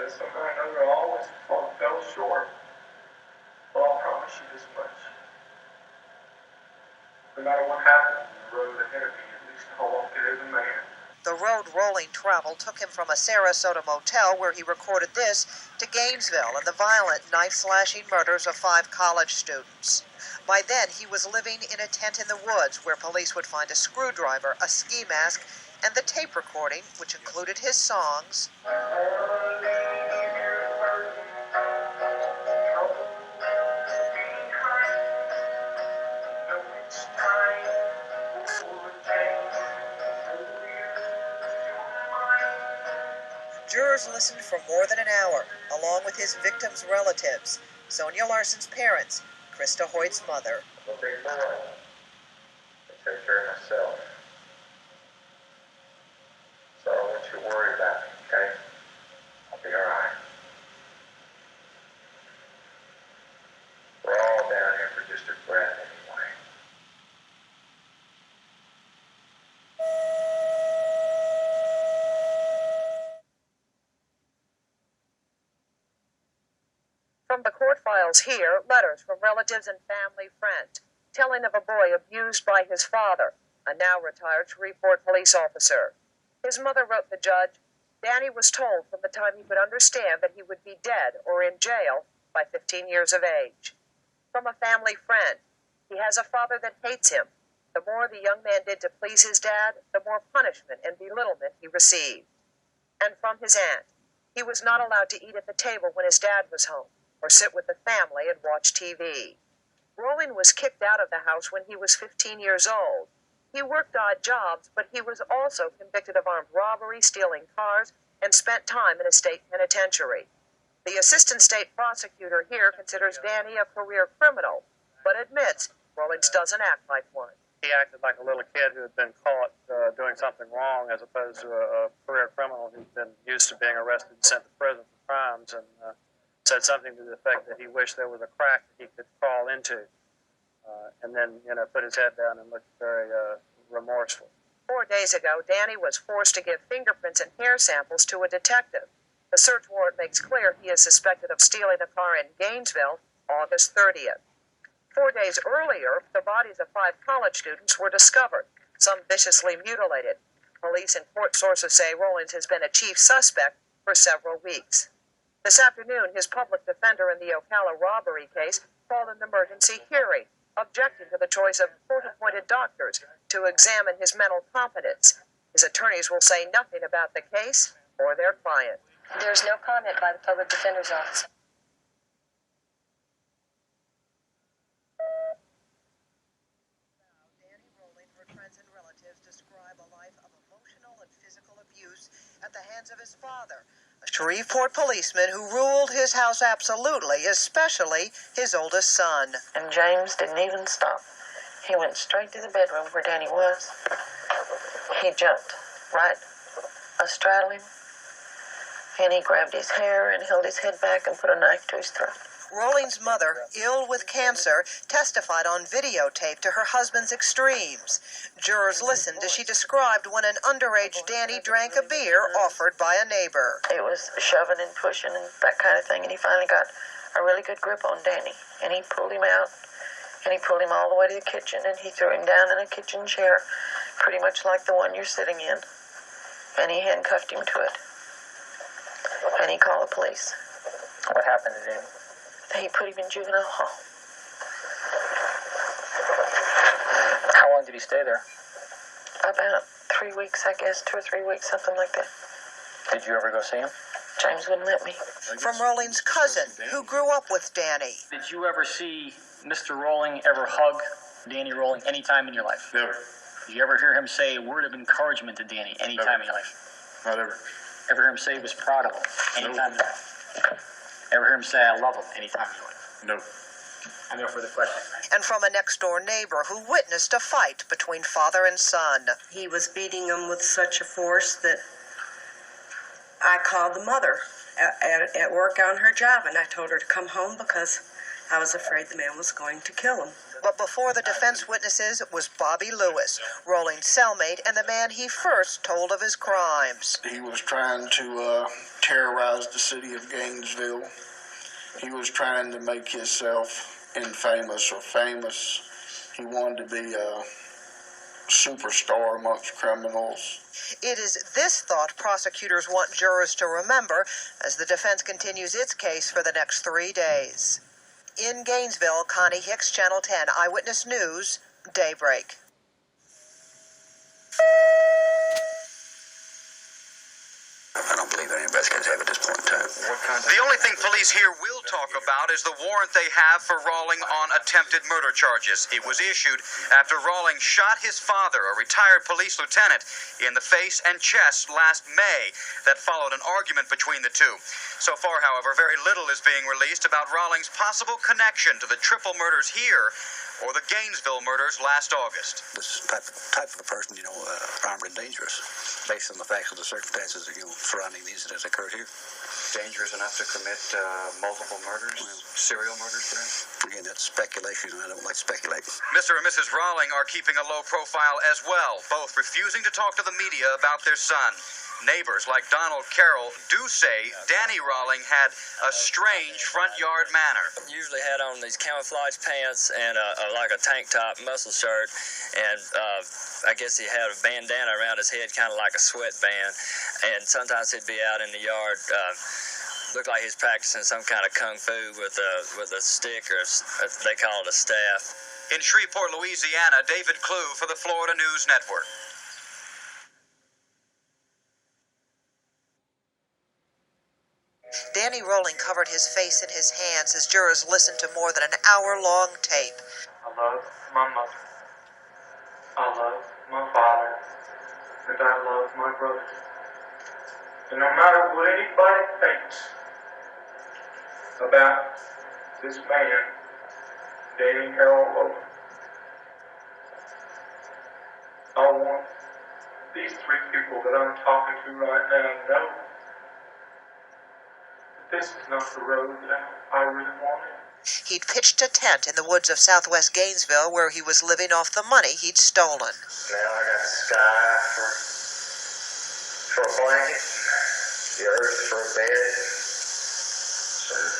says, somehow or another, always fell short. Well, I'll promise you this much. No matter what happens on the road ahead of me, at least I'll walk it as a man. The road rolling travel took him from a Sarasota motel where he recorded this to Gainesville and the violent knife-slashing murders of 5 college students. By then, he was living in a tent in the woods where police would find a screwdriver, a ski mask, and the tape recording, which included his songs. Jurors listened for more than an hour, along with his victims' relatives, Sonia Larson's parents, Krista Hoyt's mother. Well, big boy, I take care of myself. So I don't want you to worry about me, okay? I'll be all right. We're all down here for just a breath anyway. From the court files here, letters from relatives and family friends, telling of a boy abused by his father, a now retired Shreveport police officer. His mother wrote the judge, Danny was told from the time he could understand that he would be dead or in jail by 15 years of age. From a family friend, he has a father that hates him. The more the young man did to please his dad, the more punishment and belittlement he received. And from his aunt, he was not allowed to eat at the table when his dad was home, or sit with the family and watch TV. Rolling was kicked out of the house when he was 15 years old. He worked odd jobs, but he was also convicted of armed robbery, stealing cars, and spent time in a state penitentiary. The assistant state prosecutor here considers Danny a career criminal, but admits Rollins doesn't act like one. He acted like a little kid who had been caught doing something wrong, as opposed to a career criminal who'd been used to being arrested and sent to prison for crimes, and said something to the effect that he wished there was a crack that he could crawl into, and then, put his head down and looked very remorseful. 4 days ago, Danny was forced to give fingerprints and hair samples to a detective. The search warrant makes clear he is suspected of stealing a car in Gainesville, August 30th. 4 days earlier, the bodies of 5 college students were discovered, some viciously mutilated. Police and court sources say Rollins has been a chief suspect for several weeks. This afternoon, his public defender in the Ocala robbery case called an emergency hearing, objecting to the choice of court-appointed doctors to examine his mental competence. His attorneys will say nothing about the case or their client. There's no comment by the public defender's office. Danny Rolling, her friends and relatives describe a life of emotional and physical abuse at the hands of his father, a Shreveport policeman who ruled his house absolutely, especially his oldest son. And James didn't even stop. He went straight to the bedroom where Danny was. He jumped right astraddle him, and he grabbed his hair and held his head back and put a knife to his throat. Rolling's mother, ill with cancer, testified on videotape to her husband's extremes. Jurors listened as she described when an underage Danny drank a beer offered by a neighbor. It was shoving and pushing and that kind of thing, and he finally got a really good grip on Danny, and he pulled him out, and he pulled him all the way to the kitchen, and he threw him down in a kitchen chair, pretty much like the one you're sitting in, and he handcuffed him to it, and he called the police. What happened to him? He put him in juvenile hall. How long did he stay there? About 3 weeks, I guess, 2 or 3 weeks, something like that. Did you ever go see him? James wouldn't let me. From Rolling's cousin, who grew up with Danny. Did you ever see Mr. Rolling ever hug Danny Rolling any time in your life? Never. Did you ever hear him say a word of encouragement to Danny any time in your life? Not ever. Ever hear him say he was proud of him any time in your life? Ever hear him say I love him any time in your life? No. And no further questions. And from a next-door neighbor who witnessed a fight between father and son. He was beating him with such a force that I called the mother at work on her job, and I told her to come home because I was afraid the man was going to kill him. But before the defense witnesses was Bobby Lewis, Rolling's cellmate and the man he first told of his crimes. He was trying to terrorize the city of Gainesville. He was trying to make himself infamous or famous. He wanted to be a superstar amongst criminals. It is this thought prosecutors want jurors to remember as the defense continues its case for the next 3 days. In Gainesville, Connie Hicks, Channel 10 Eyewitness News, Daybreak. I don't believe any investigators have at this point in time. The only thing police here will talk about is the warrant they have for Rawling on attempted murder charges. It was issued after Rawling shot his father, a retired police lieutenant, in the face and chest last May. That followed an argument between the two. So far, however, very little is being released about Rawling's possible connection to the triple murders here or the Gainesville murders last August. This type of a person, armed and dangerous, based on the facts of the circumstances surrounding the incidents that occurred here. Dangerous enough to commit multiple murders? Serial murders, perhaps? Again, that's speculation, and I don't like to speculate. Mr. and Mrs. Rawling are keeping a low profile as well, both refusing to talk to the media about their son. Neighbors like Donald Carroll do say Danny Rawling had a strange front yard manner. Usually had on these camouflage pants and like a tank top muscle shirt, and I guess he had a bandana around his head, kind of like a sweatband, and sometimes he'd be out in the yard. Looked like he's practicing some kind of kung fu with a stick, or they call it a staff. In Shreveport, Louisiana, David Clue for the Florida News Network. Danny Rawling covered his face in his hands as jurors listened to more than an hour-long tape. I love my mother. I love my father. And I love my brother. And no matter what anybody thinks about this man, Danny Harold Rawling, I want these 3 people that I'm talking to right now to know this is not the road that I really wanted. He'd pitched a tent in the woods of southwest Gainesville where he was living off the money he'd stolen. Now I got the sky for a blanket, the earth for a bed, some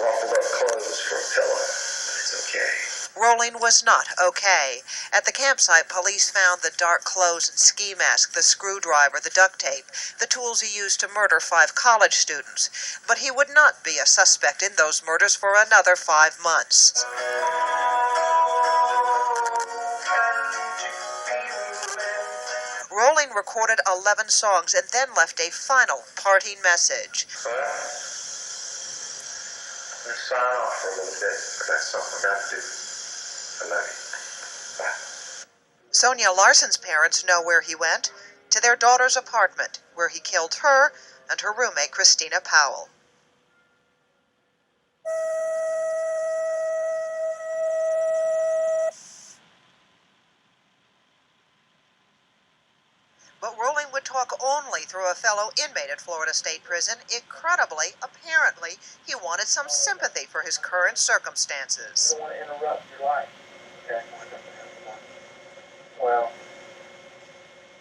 ruffled up clothes for a pillow. It's okay. Rawling was not okay. At the campsite, police found the dark clothes and ski mask, the screwdriver, the duct tape, the tools he used to murder 5 college students. But he would not be a suspect in those murders for another 5 months. Rawling recorded 11 songs and then left a final parting message. Well, let's sign off for a little bit, but that's something I got to do. I love you. Bye. Sonia Larson's parents know where he went, to their daughter's apartment, where he killed her and her roommate, Christina Powell. But Rawling would talk only through a fellow inmate at Florida State Prison. Incredibly, apparently, he wanted some sympathy for his current circumstances. I don't want to interrupt your life. Okay? Well,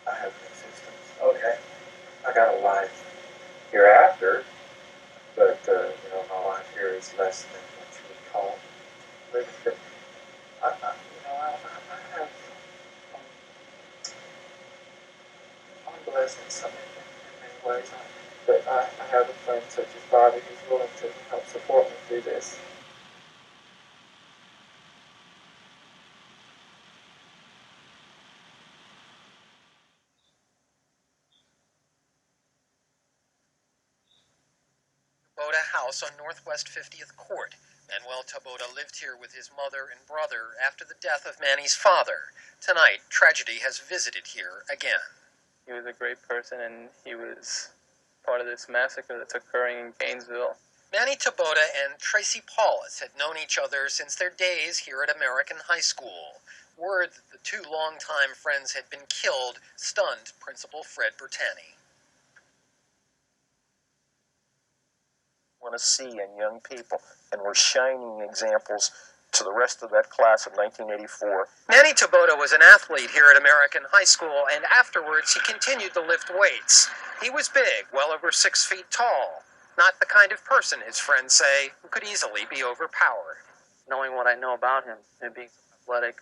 I have an existence. Okay. I got a life hereafter, but, my life here is less than what you would call living. But I have, I'm blessed in many ways, but I have a friend such as Bobby who's willing to help support me through this. House on Northwest 50th Court. Manuel Taboada lived here with his mother and brother after the death of Manny's father. Tonight, tragedy has visited here again. He was a great person, and he was part of this massacre that's occurring in Gainesville. Manny Taboada and Tracy Paulus had known each other since their days here at American High School. Word that the 2 longtime friends had been killed stunned Principal Fred Bertani. want to see in young people, and were shining examples to the rest of that class of 1984. Manny Taboto was an athlete here at American High School, and afterwards he continued to lift weights. He was big, well over 6 feet tall. Not the kind of person, his friends say, who could easily be overpowered. Knowing what I know about him and being athletic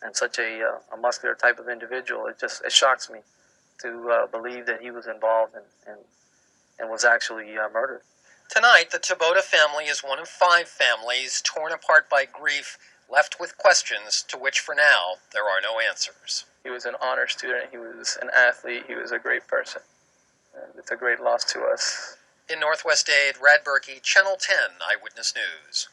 and such a muscular type of individual, it shocks me to believe that he was involved and was actually murdered. Tonight, the Taboto family is one of 5 families torn apart by grief, left with questions to which, for now, there are no answers. He was an honor student. He was an athlete. He was a great person. And it's a great loss to us. In Northwest Dade, Brad Berkey, Channel 10 Eyewitness News.